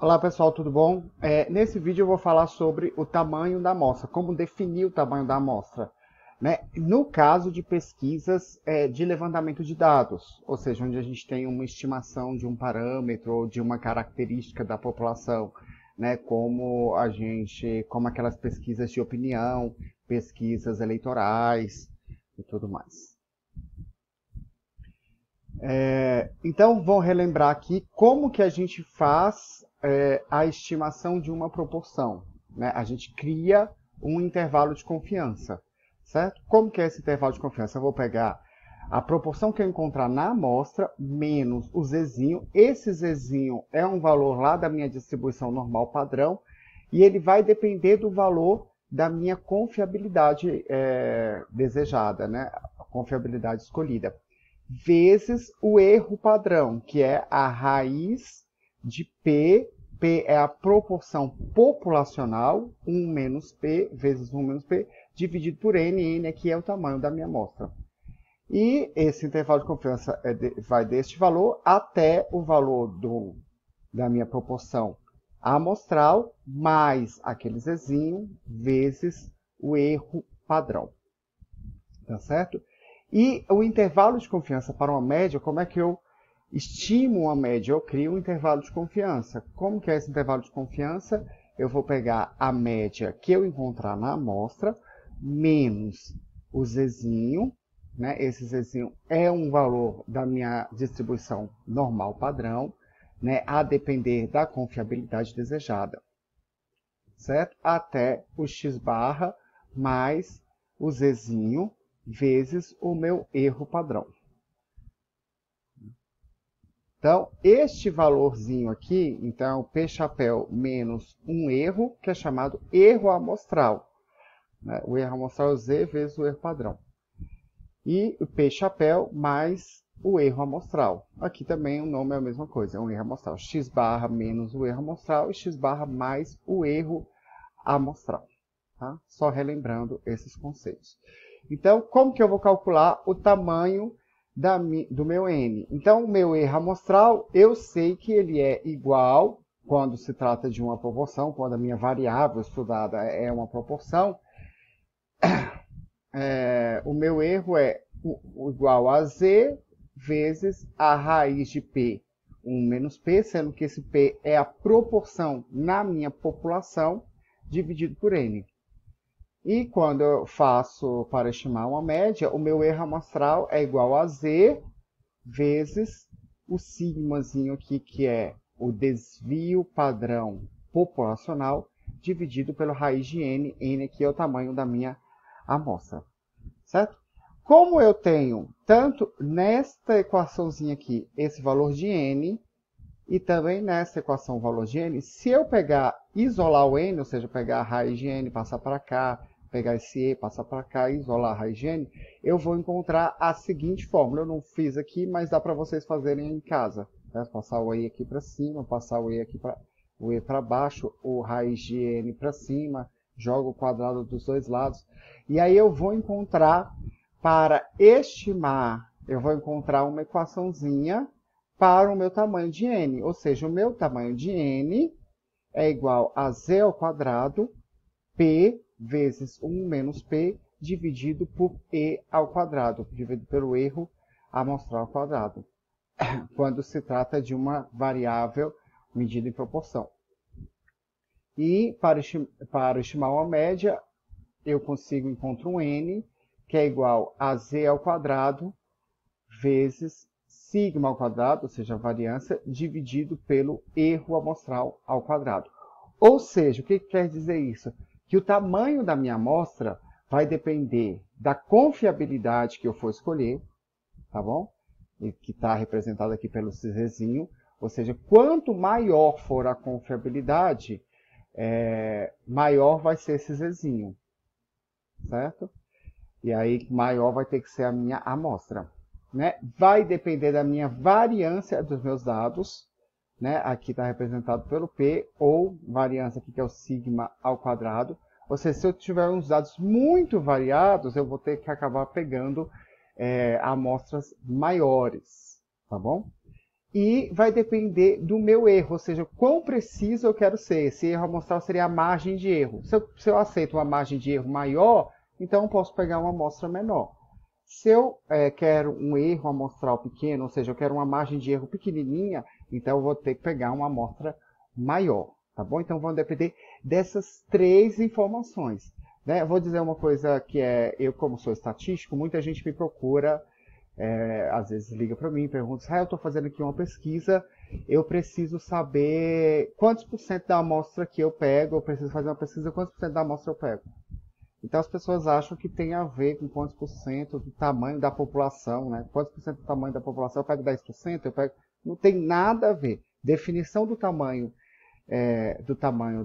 Olá pessoal, tudo bom? Nesse vídeo eu vou falar sobre o tamanho da amostra, como definir o tamanho da amostra, né? No caso de pesquisas de levantamento de dados, ou seja, onde a gente tem uma estimação de um parâmetro ou de uma característica da população, né? Como aquelas pesquisas de opinião, pesquisas eleitorais e tudo mais. Então, vou relembrar aqui como que a gente faz a estimação de uma proporção, né? A gente cria um intervalo de confiança, certo? Como que é esse intervalo de confiança? Eu vou pegar a proporção que eu encontrar na amostra menos o zzinho. Esse zzinho é um valor lá da minha distribuição normal padrão e ele vai depender do valor da minha confiabilidade desejada, né? A confiabilidade escolhida, vezes o erro padrão, que é a raiz de P. P é a proporção populacional, 1 menos P, vezes 1 menos P, dividido por N. N aqui é o tamanho da minha amostra. E esse intervalo de confiança vai deste valor até o valor da minha proporção amostral, mais aquele Zzinho, vezes o erro padrão. Tá certo? E o intervalo de confiança para uma média, como é que eu estimo uma média? Eu crio um intervalo de confiança. Como que é esse intervalo de confiança? Eu vou pegar a média que eu encontrar na amostra, menos o Zzinho, né? Esse Zzinho é um valor da minha distribuição normal padrão, né? A depender da confiabilidade desejada, certo? Até o x barra mais o Zzinho, vezes o meu erro padrão. Então, este valorzinho aqui, então, P chapéu menos um erro, que é chamado erro amostral, né? O erro amostral é Z vezes o erro padrão. E o P chapéu mais o erro amostral. Aqui também o nome é a mesma coisa, é um erro amostral. X barra menos o erro amostral e X barra mais o erro amostral. Tá? Só relembrando esses conceitos. Então, como que eu vou calcular o tamanho do meu N? Então, o meu erro amostral, eu sei que ele é igual, quando se trata de uma proporção, quando a minha variável estudada é uma proporção, o meu erro é igual a Z vezes a raiz de P, 1 menos P, sendo que esse P é a proporção na minha população, dividido por N. E quando eu faço para estimar uma média, o meu erro amostral é igual a Z vezes o sigmazinho aqui, que é o desvio padrão populacional, dividido pela raiz de N. N aqui é o tamanho da minha amostra, certo? Como eu tenho tanto nesta equaçãozinha aqui esse valor de N, e também nessa equação o valor de N, se eu isolar o N, ou seja, pegar a raiz de N, passar para cá, pegar esse E, passar para cá e isolar a raiz de N, eu vou encontrar a seguinte fórmula. Eu não fiz aqui, mas dá para vocês fazerem em casa. Né? Passar o E aqui para cima, passar o E aqui o E para baixo, o raiz de N para cima, jogo o quadrado dos dois lados. E aí eu vou encontrar, para estimar, eu vou encontrar uma equaçãozinha para o meu tamanho de N. Ou seja, o meu tamanho de N é igual a Z ao quadrado, P vezes 1 menos P, dividido por E ao quadrado, dividido pelo erro amostral ao quadrado, quando se trata de uma variável medida em proporção. E para estimar uma média, eu encontro um N, que é igual a Z ao quadrado, vezes sigma ao quadrado, ou seja, a variância, dividido pelo erro amostral ao quadrado. Ou seja, o que quer dizer isso? Que o tamanho da minha amostra vai depender da confiabilidade que eu for escolher, tá bom? E que está representado aqui pelo Zzinho. Ou seja, quanto maior for a confiabilidade, maior vai ser esse Zzinho, certo? E aí, maior vai ter que ser a minha amostra. Né? Vai depender da minha variância dos meus dados, né? Aqui está representado pelo P, ou variância aqui que é o sigma ao quadrado. Ou seja, se eu tiver uns dados muito variados, eu vou ter que acabar pegando amostras maiores, tá bom? e vai depender do meu erro, ou seja, quão preciso eu quero ser. Esse erro amostral seria a margem de erro. Se eu aceito uma margem de erro maior, então eu posso pegar uma amostra menor. Se eu quero um erro amostral pequeno, ou seja, eu quero uma margem de erro pequenininha, então eu vou ter que pegar uma amostra maior, tá bom? Então vão depender dessas três informações, né? Eu vou dizer uma coisa que eu como sou estatístico, muita gente me procura, às vezes liga para mim e pergunta, eu estou fazendo aqui uma pesquisa, eu preciso saber quantos por cento da amostra que eu pego, eu preciso fazer uma pesquisa, quantos por cento da amostra eu pego. Então as pessoas acham que tem a ver com quantos por cento do tamanho da população, né? Quantos por cento do tamanho da população, eu pego 10%, eu pego... Não tem nada a ver. Definição do tamanho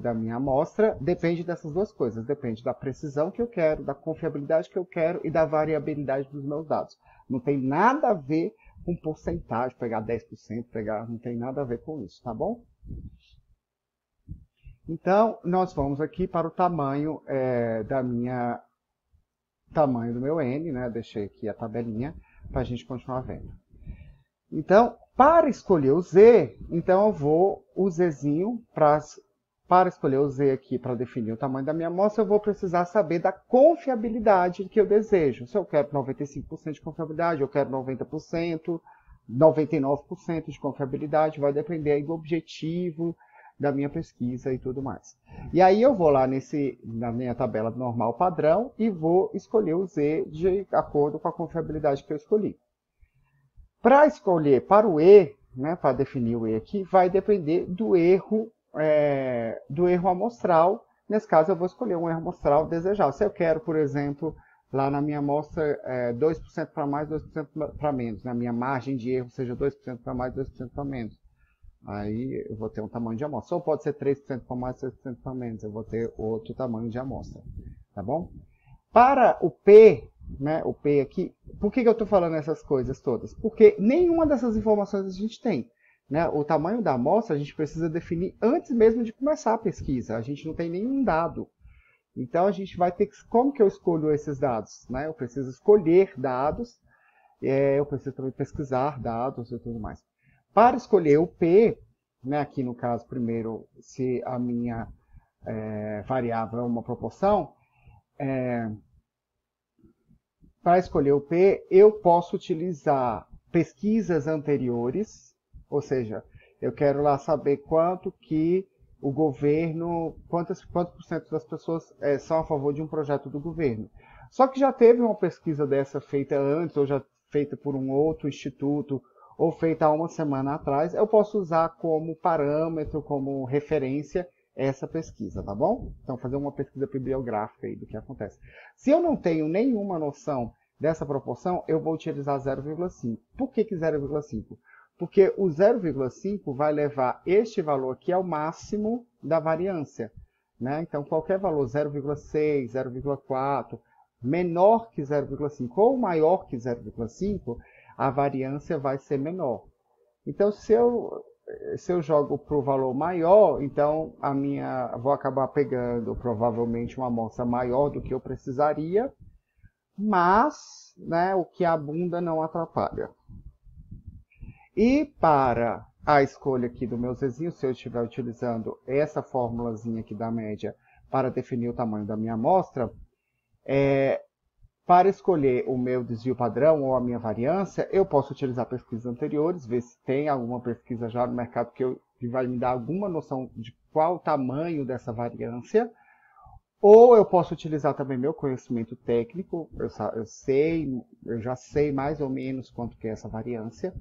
da minha amostra depende dessas duas coisas. Depende da precisão que eu quero, da confiabilidade que eu quero e da variabilidade dos meus dados. Não tem nada a ver com porcentagem, pegar 10%, não tem nada a ver com isso, tá bom? Então, nós vamos aqui para o tamanho tamanho do meu N, né? Deixei aqui a tabelinha para a gente continuar vendo. Então, para escolher o Z, então eu vou o Zzinho, para escolher o Z aqui para definir o tamanho da minha amostra, eu vou precisar saber da confiabilidade que eu desejo. Se eu quero 95% de confiabilidade, eu quero 90%, 99% de confiabilidade, vai depender aí do objetivo da minha pesquisa e tudo mais. E aí eu vou lá na minha tabela normal padrão e vou escolher o Z de acordo com a confiabilidade que eu escolhi. Para escolher para o E, né, para definir o E aqui, vai depender do erro amostral. Nesse caso eu vou escolher um erro amostral desejável. Se eu quero, por exemplo, lá na minha amostra 2% para mais, 2% para menos, na minha margem de erro seja 2% para mais, 2% para menos. Aí eu vou ter um tamanho de amostra. Ou pode ser 3% para mais, 3% para menos. Eu vou ter outro tamanho de amostra. Tá bom? Para o P, né, o P aqui, por que eu estou falando essas coisas todas? Porque nenhuma dessas informações a gente tem. Né? O tamanho da amostra a gente precisa definir antes mesmo de começar a pesquisa. A gente não tem nenhum dado. Então a gente vai ter que... Como que eu escolho esses dados? Né? Eu preciso escolher dados. Eu preciso também pesquisar dados e tudo mais. Para escolher o P, né, aqui no caso, primeiro, se a minha variável é uma proporção, para escolher o P, eu posso utilizar pesquisas anteriores, ou seja, eu quero lá saber quanto que o governo, quanto por cento das pessoas são a favor de um projeto do governo. Só que já teve uma pesquisa dessa feita antes, ou já feita por um outro instituto, ou feita há uma semana atrás, eu posso usar como parâmetro, como referência, essa pesquisa, tá bom? Então, fazer uma pesquisa bibliográfica aí do que acontece. Se eu não tenho nenhuma noção dessa proporção, eu vou utilizar 0,5. Por que 0,5? Porque o 0,5 vai levar este valor aqui ao máximo da variância. Né? Então, qualquer valor 0,6, 0,4, menor que 0,5 ou maior que 0,5, a variância vai ser menor. Então, se eu jogo para o valor maior, então vou acabar pegando provavelmente uma amostra maior do que eu precisaria, mas né, o que abunda não atrapalha. E para a escolha aqui do meu Zzinho, se eu estiver utilizando essa formulazinha aqui da média para definir o tamanho da minha amostra, para escolher o meu desvio padrão ou a minha variância, eu posso utilizar pesquisas anteriores, ver se tem alguma pesquisa já no mercado que vai me dar alguma noção de qual o tamanho dessa variância. Ou eu posso utilizar também meu conhecimento técnico, eu já sei mais ou menos quanto que é essa variância.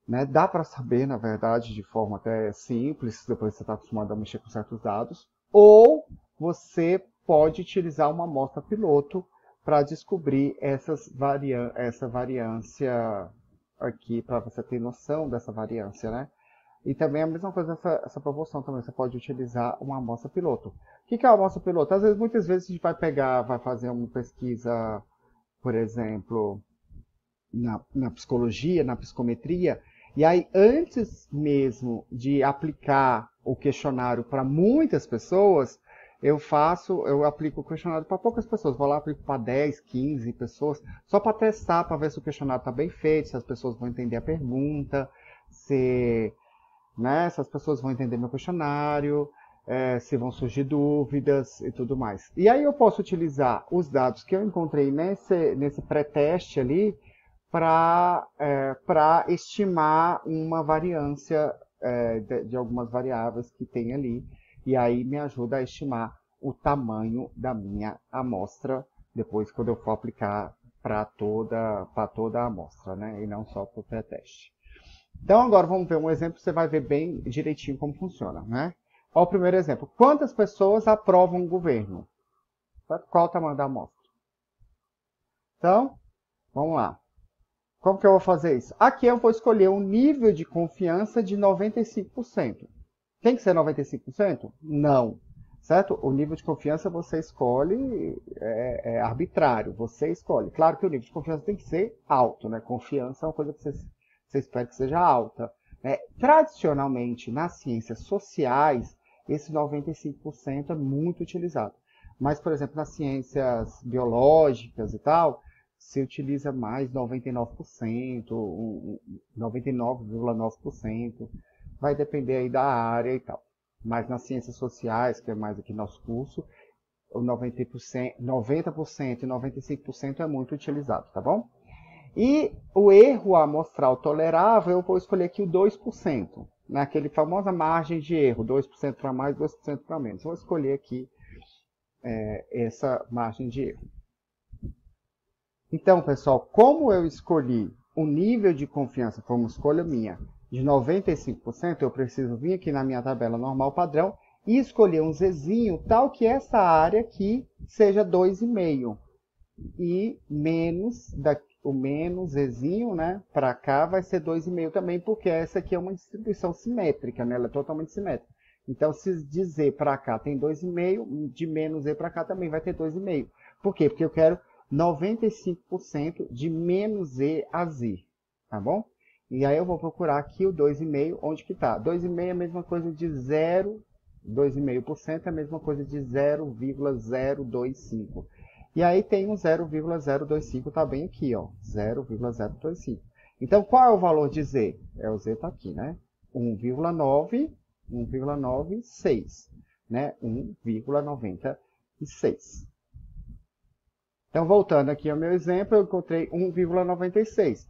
Né? Dá para saber, na verdade, de forma até simples, depois você está acostumado a mexer com certos dados. Ou você pode utilizar uma amostra piloto para descobrir essa variância aqui, para você ter noção dessa variância, né? E também a mesma coisa essa proporção também, você pode utilizar uma amostra piloto. O que é uma amostra piloto? Muitas vezes a gente vai fazer uma pesquisa, por exemplo, na psicologia, na psicometria, e aí antes mesmo de aplicar o questionário para muitas pessoas, eu aplico o questionário para poucas pessoas. Vou lá, aplico para 10, 15 pessoas, só para testar, para ver se o questionário está bem feito, se as pessoas vão entender a pergunta. né, se as pessoas vão entender meu questionário, se vão surgir dúvidas e tudo mais. E aí eu posso utilizar os dados que eu encontrei nesse pré-teste ali para estimar uma variância de algumas variáveis que tem ali. E aí me ajuda a estimar o tamanho da minha amostra depois quando eu for aplicar para toda a amostra, né? E não só para o pré-teste. Então agora vamos ver um exemplo, você vai ver bem direitinho como funciona, né? Olha o primeiro exemplo. Quantas pessoas aprovam o governo? Qual o tamanho da amostra? Então, vamos lá. Como que eu vou fazer isso? Aqui eu vou escolher um nível de confiança de 95%. Tem que ser 95%? Não. Certo? O nível de confiança você escolhe, é arbitrário, você escolhe. Claro que o nível de confiança tem que ser alto, né? Confiança é uma coisa que você espera que seja alta. Tradicionalmente, nas ciências sociais, esse 95% é muito utilizado. Mas, por exemplo, nas ciências biológicas e tal, se utiliza mais 99%, 99,9%, vai depender aí da área e tal. Mas nas ciências sociais, que é mais aqui nosso curso, o 90% e 95% é muito utilizado, tá bom? E o erro amostral tolerável, eu vou escolher aqui o 2%, naquele famosa margem de erro, 2% para mais, 2% para menos. Vou escolher aqui essa margem de erro. Então, pessoal, como eu escolhi o nível de confiança como escolha minha de 95%, eu preciso vir aqui na minha tabela normal padrão e escolher um Zzinho tal que essa área aqui seja 2,5. E o menos Zzinho, né, para cá vai ser 2,5 também, porque essa aqui é uma distribuição simétrica, né, ela é totalmente simétrica. Então, se de Z para cá tem 2,5, de menos Z para cá também vai ter 2,5. Por quê? Porque eu quero 95% de menos Z a Z, tá bom? E aí eu vou procurar aqui o 2,5, onde que está? 2,5 é a mesma coisa de 2,5% é a mesma coisa de 0,025. E aí tem um 0,025, tá bem aqui, ó, 0,025. Então, qual é o valor de Z? O Z está aqui, né? 1,96, né? 1,96. Então, voltando aqui ao meu exemplo, eu encontrei 1,96.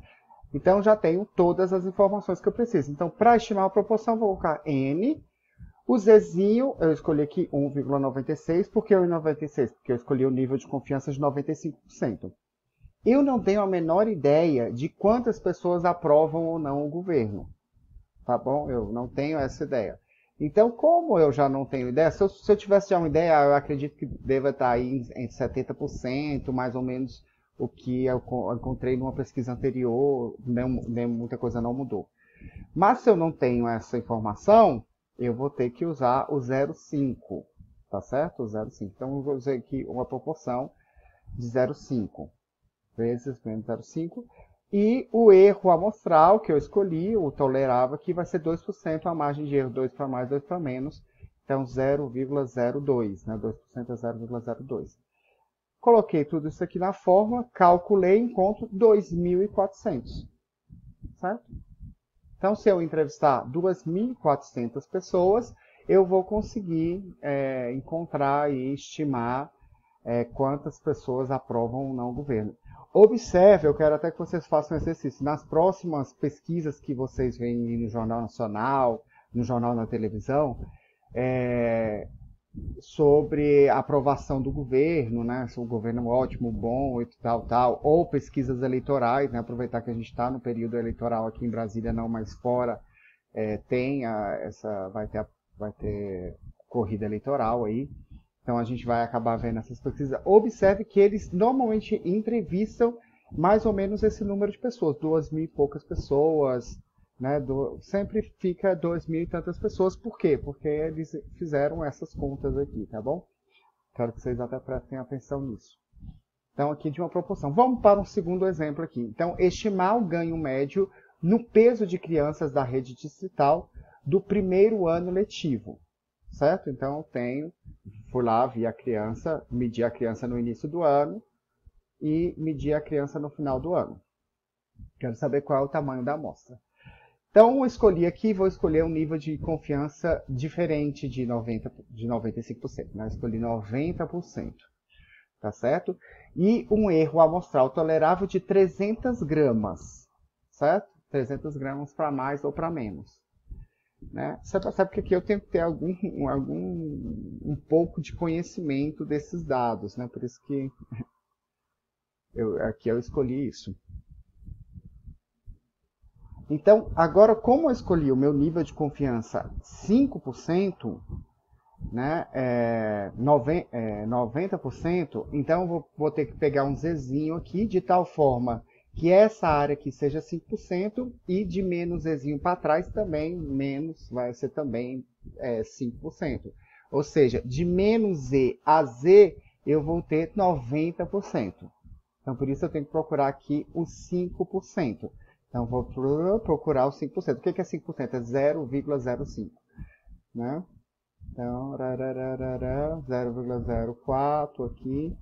Então, já tenho todas as informações que eu preciso. Então, para estimar a proporção, vou colocar N. O Zzinho, eu escolhi aqui 1,96. Por que 1,96? Porque eu escolhi o nível de confiança de 95%. Eu não tenho a menor ideia de quantas pessoas aprovam ou não o governo. Tá bom? Eu não tenho essa ideia. Então, como eu já não tenho ideia, se eu tivesse já uma ideia, eu acredito que deva estar aí em 70%, mais ou menos o que eu encontrei numa pesquisa anterior, nem muita coisa não mudou. Mas se eu não tenho essa informação, eu vou ter que usar o 0,5, tá certo? O 0,5. Então, eu vou usar aqui uma proporção de 0,5 vezes menos 0,5. E o erro amostral que eu escolhi, o tolerável, aqui vai ser 2%, a margem de erro 2 para mais, 2 para menos. Então, 0,02, né? 2% é 0,02. Coloquei tudo isso aqui na fórmula, calculei e encontro 2.400, certo? Então, se eu entrevistar 2.400 pessoas, eu vou conseguir encontrar e estimar quantas pessoas aprovam ou não o governo. Observe, eu quero até que vocês façam um exercício. Nas próximas pesquisas que vocês veem no Jornal Nacional, no Jornal na televisão, sobre a aprovação do governo, né? Se o governo é ótimo, bom e tal, ou pesquisas eleitorais, né? Aproveitar que a gente está no período eleitoral aqui em Brasília, não, mas fora, vai ter corrida eleitoral aí. Então a gente vai acabar vendo essas pesquisas. Observe que eles normalmente entrevistam mais ou menos esse número de pessoas, 2.000 e poucas pessoas, né? Sempre fica 2.000 e tantas pessoas. Por quê? Porque eles fizeram essas contas aqui, tá bom? Quero que vocês até prestem atenção nisso. Então aqui de uma proporção. Vamos para um segundo exemplo aqui. Então, estimar o ganho médio no peso de crianças da rede distrital do primeiro ano letivo. Certo? Então, fui lá, vi a criança, medi a criança no início do ano e medi a criança no final do ano. Quero saber qual é o tamanho da amostra. Então, eu escolhi aqui, vou escolher um nível de confiança diferente de 95%, né? Eu escolhi 90%, tá certo? E um erro amostral tolerável de 300 gramas, certo? 300 gramas para mais ou para menos. Né? Você percebe que aqui eu tenho que ter um pouco de conhecimento desses dados, né? Por isso que aqui eu escolhi isso. Então, agora, como eu escolhi o meu nível de confiança 5%, né, 90%, então eu vou ter que pegar um Zzinho aqui, de tal forma que essa área aqui seja 5%, e de menos Zzinho para trás também, menos vai ser também 5%. Ou seja, de menos Z a Z, eu vou ter 90%. Então, por isso eu tenho que procurar aqui os 5%. Então, vou procurar os 5%. O que é 5%? É 0,05. Né? Então, 0,04 aqui.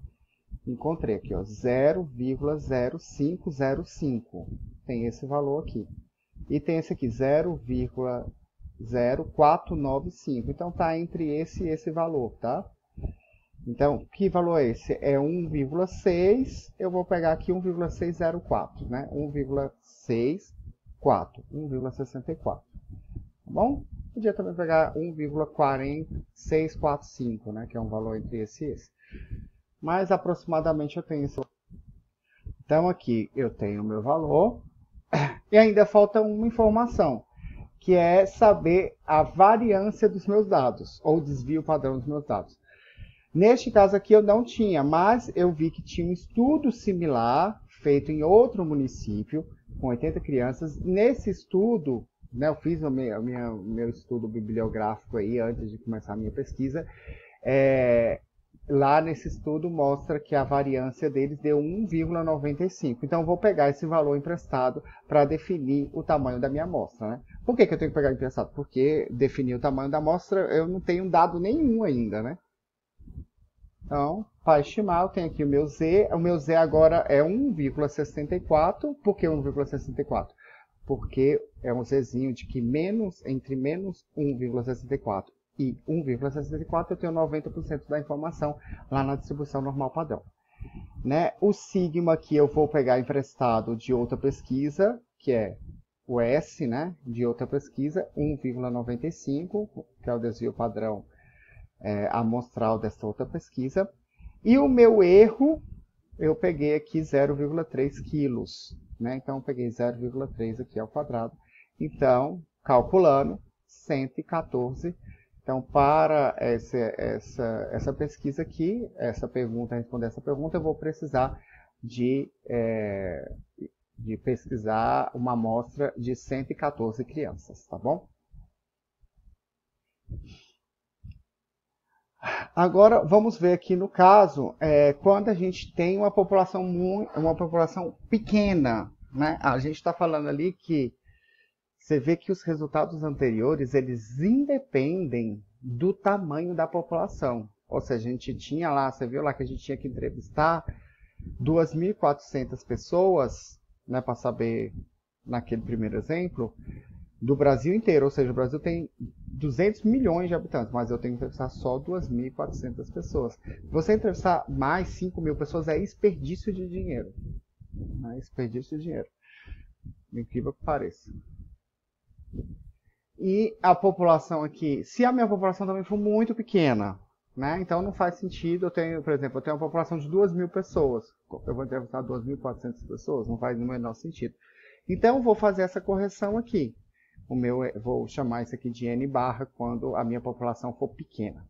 Encontrei aqui, ó, 0,0505. Tem esse valor aqui. E tem esse aqui, 0,0495. Então, está entre esse e esse valor, tá? Então, que valor é esse? É 1,6. Eu vou pegar aqui 1,604, né? 1,64. 1,64. Tá bom? Podia também pegar 1,4645, né? Que é um valor entre esse e esse. Mas aproximadamente eu tenho esse. Então aqui eu tenho o meu valor. E ainda falta uma informação, que é saber a variância dos meus dados, ou desvio padrão dos meus dados. Neste caso aqui eu não tinha, mas eu vi que tinha um estudo similar, feito em outro município, com 80 crianças. Nesse estudo, né, eu fiz o meu estudo bibliográfico aí, antes de começar a minha pesquisa. Lá nesse estudo mostra que a variância deles deu 1,95. Então eu vou pegar esse valor emprestado para definir o tamanho da minha amostra. Né? Por que eu tenho que pegar emprestado? Porque definir o tamanho da amostra eu não tenho dado nenhum ainda. Né? Então, para estimar, eu tenho aqui o meu Z. O meu Z agora é 1,64. Por que 1,64? Porque é um Zzinho de que entre menos 1,64 e 1,64 eu tenho 90% da informação lá na distribuição normal padrão. Né? O sigma aqui eu vou pegar emprestado de outra pesquisa, que é o S, né? De outra pesquisa, 1,95, que é o desvio padrão amostral dessa outra pesquisa. E o meu erro, eu peguei aqui 0,3 quilos. Né? Então, eu peguei 0,3 aqui ao quadrado. Então, calculando, 114. Então, para essa pesquisa aqui, responder essa pergunta, eu vou precisar de pesquisar uma amostra de 114 crianças, tá bom? Agora, vamos ver aqui no caso, quando a gente tem uma população pequena, né? A gente está falando ali que você vê que os resultados anteriores, eles independem do tamanho da população. Ou seja, a gente tinha lá, você viu lá que a gente tinha que entrevistar 2.400 pessoas, né, para saber, naquele primeiro exemplo, do Brasil inteiro. Ou seja, o Brasil tem 200 milhões de habitantes, mas eu tenho que entrevistar só 2.400 pessoas. Você entrevistar mais 5.000 pessoas é desperdício de dinheiro. É desperdício de dinheiro. Incrível que pareça. E a população aqui, se a minha população também for muito pequena, né? Então não faz sentido, por exemplo, eu tenho uma população de 2.000 pessoas, eu vou entrevistar 2.400 pessoas, não faz no menor sentido. Então eu vou fazer essa correção aqui. Vou chamar isso aqui de N barra quando a minha população for pequena.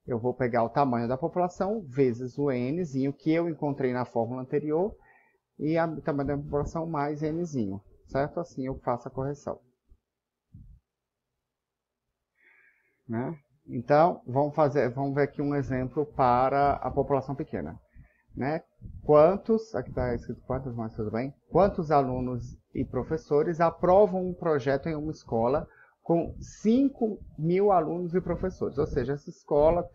Eu vou pegar o tamanho da população vezes o Nzinho que eu encontrei na fórmula anterior e o tamanho da população mais Nzinho, certo? Assim eu faço a correção. Né? Então, vamos ver aqui um exemplo para a população pequena. Né? Aqui está escrito quantos, mas tudo bem. Quantos alunos e professores aprovam um projeto em uma escola com 5.000 alunos e professores? Ou seja, essa escola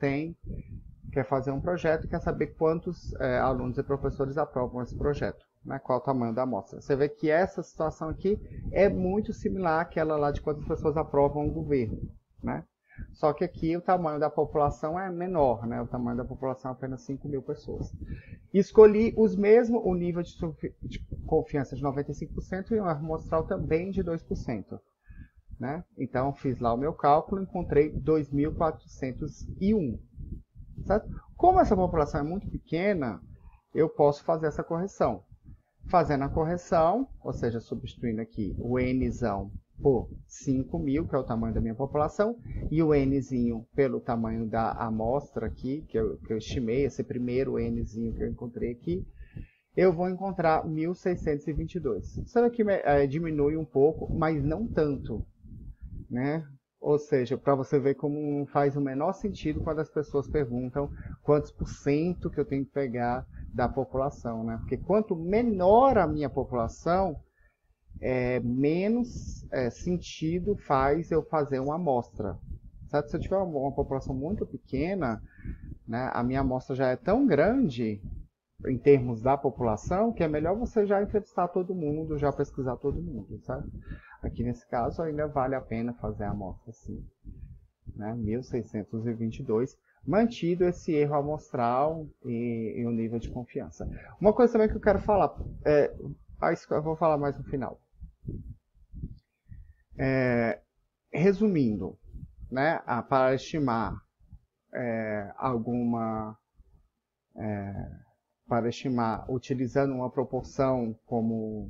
quer fazer um projeto e quer saber quantos alunos e professores aprovam esse projeto. né? Qual o tamanho da amostra. Você vê que essa situação aqui é muito similar àquela lá de quantas pessoas aprovam o governo, né? Só que aqui o tamanho da população é menor, né? O tamanho da população é apenas 5.000 pessoas. Escolhi o nível de confiança de 95% e um erro amostral também de 2%. Né? Então, fiz lá o meu cálculo e encontrei 2.401. Certo? Como essa população é muito pequena, eu posso fazer essa correção. Fazendo a correção, ou seja, substituindo aqui o Nzão por 5.000, que é o tamanho da minha população, e o Nzinho pelo tamanho da amostra aqui, que eu estimei, esse primeiro Nzinho que eu encontrei aqui, eu vou encontrar 1.622. Isso aqui diminui um pouco, mas não tanto, né? Ou seja, para você ver como faz o menor sentido quando as pessoas perguntam quantos % que eu tenho que pegar da população, né? Porque quanto menor a minha população, menos sentido faz eu fazer uma amostra. Certo? Se eu tiver uma população muito pequena, né, a minha amostra já é tão grande em termos da população que é melhor você já entrevistar todo mundo, já pesquisar todo mundo, certo? Aqui nesse caso ainda vale a pena fazer a amostra sim, né? 1.622, mantido esse erro amostral e o nível de confiança. Uma coisa também que eu quero falar, eu vou falar mais no final. Resumindo, né, para estimar para estimar utilizando uma proporção como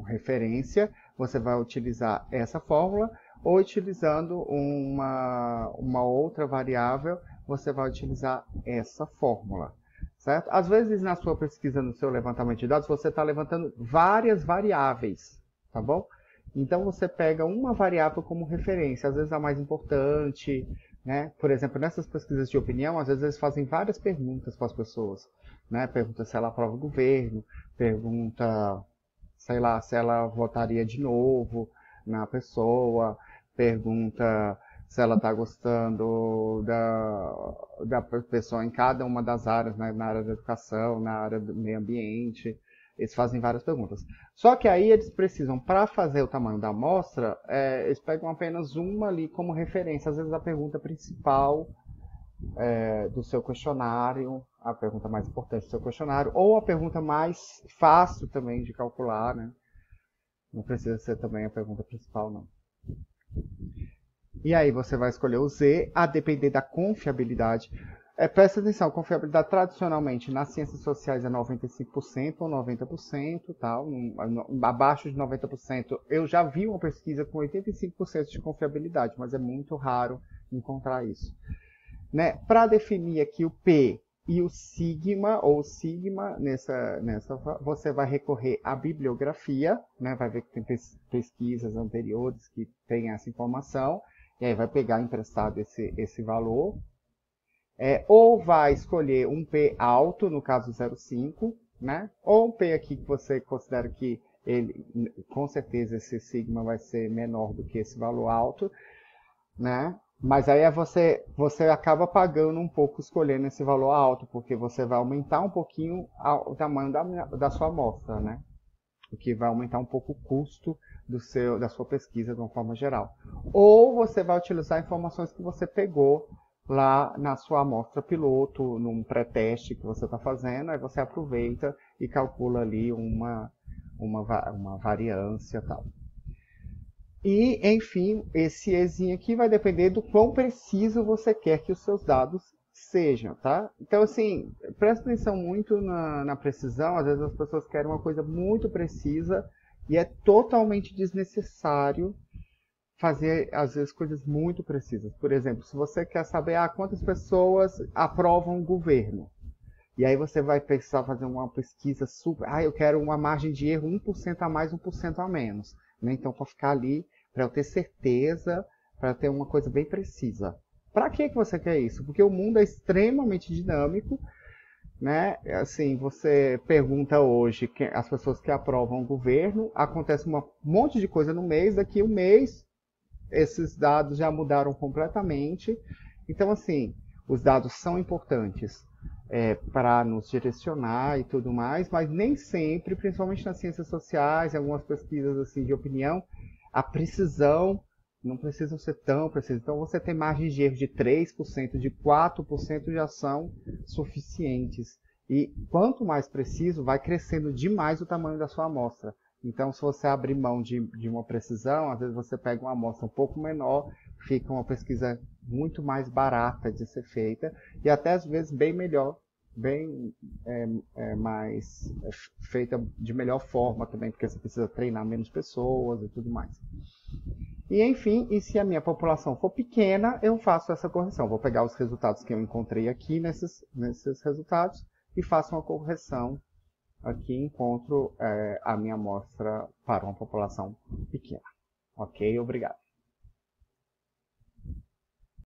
referência, você vai utilizar essa fórmula, ou utilizando uma outra variável, você vai utilizar essa fórmula, certo? Às vezes na sua pesquisa, no seu levantamento de dados, você está levantando várias variáveis, tá bom? Então você pega uma variável como referência, às vezes a mais importante, né? Por exemplo, nessas pesquisas de opinião, às vezes eles fazem várias perguntas para as pessoas, né? Pergunta se ela aprova o governo, pergunta, sei lá, se ela votaria de novo na pessoa, pergunta se ela está gostando da pessoa em cada uma das áreas, né? Na área da educação, na área do meio ambiente. Eles fazem várias perguntas. Só que aí eles precisam, para fazer o tamanho da amostra, eles pegam apenas uma ali como referência. Às vezes a pergunta principal do seu questionário, a pergunta mais importante do seu questionário, ou a pergunta mais fácil também de calcular, né? Não precisa ser também a pergunta principal, não. E aí você vai escolher o Z, a depender da confiabilidade. Presta atenção, confiabilidade tradicionalmente nas ciências sociais é 95% ou 90%, tal. Abaixo de 90%. Eu já vi uma pesquisa com 85% de confiabilidade, mas é muito raro encontrar isso. Né? Para definir aqui o P e o sigma, ou sigma, você vai recorrer à bibliografia, né? Vai ver que tem pesquisas anteriores que têm essa informação, e aí vai pegar emprestado esse valor. Ou vai escolher um P alto, no caso 0,5, né? Ou um P aqui que você considera que com certeza esse sigma vai ser menor do que esse valor alto, né? Mas aí você acaba pagando um pouco escolhendo esse valor alto, porque você vai aumentar um pouquinho o tamanho da sua amostra, né? O que vai aumentar um pouco o custo da sua pesquisa de uma forma geral. Ou você vai utilizar informações que você pegou lá na sua amostra piloto, num pré-teste que você está fazendo, aí você aproveita e calcula ali uma variância e tal. E, enfim, esse Ezinho aqui vai depender do quão preciso você quer que os seus dados sejam, tá? Então, assim, presta atenção muito na precisão. Às vezes as pessoas querem uma coisa muito precisa e é totalmente desnecessário fazer, às vezes, coisas muito precisas. Por exemplo, se você quer saber quantas pessoas aprovam o governo, e aí você vai precisar fazer uma pesquisa super... eu quero uma margem de erro 1% a mais, 1% a menos. Né? Então, para ficar ali, para eu ter certeza, para ter uma coisa bem precisa. Para que você quer isso? Porque o mundo é extremamente dinâmico, né? Assim, você pergunta hoje as pessoas que aprovam o governo, acontece um monte de coisa no mês, daqui a um mês esses dados já mudaram completamente. Então, assim, os dados são importantes, para nos direcionar e tudo mais, mas nem sempre, principalmente nas ciências sociais, em algumas pesquisas assim, de opinião, a precisão não precisa ser tão precisa. Então, você tem margens de erro de 3%, de 4% já são suficientes. E quanto mais preciso, vai crescendo demais o tamanho da sua amostra. Então, se você abrir mão de uma precisão, às vezes você pega uma amostra um pouco menor, fica uma pesquisa muito mais barata de ser feita e até às vezes bem melhor, bem mais feita de melhor forma também, porque você precisa treinar menos pessoas e tudo mais. E enfim, e se a minha população for pequena, eu faço essa correção. Vou pegar os resultados que eu encontrei aqui nesses resultados e faço uma correção aqui, encontro a minha amostra para uma população pequena. Ok? Obrigado.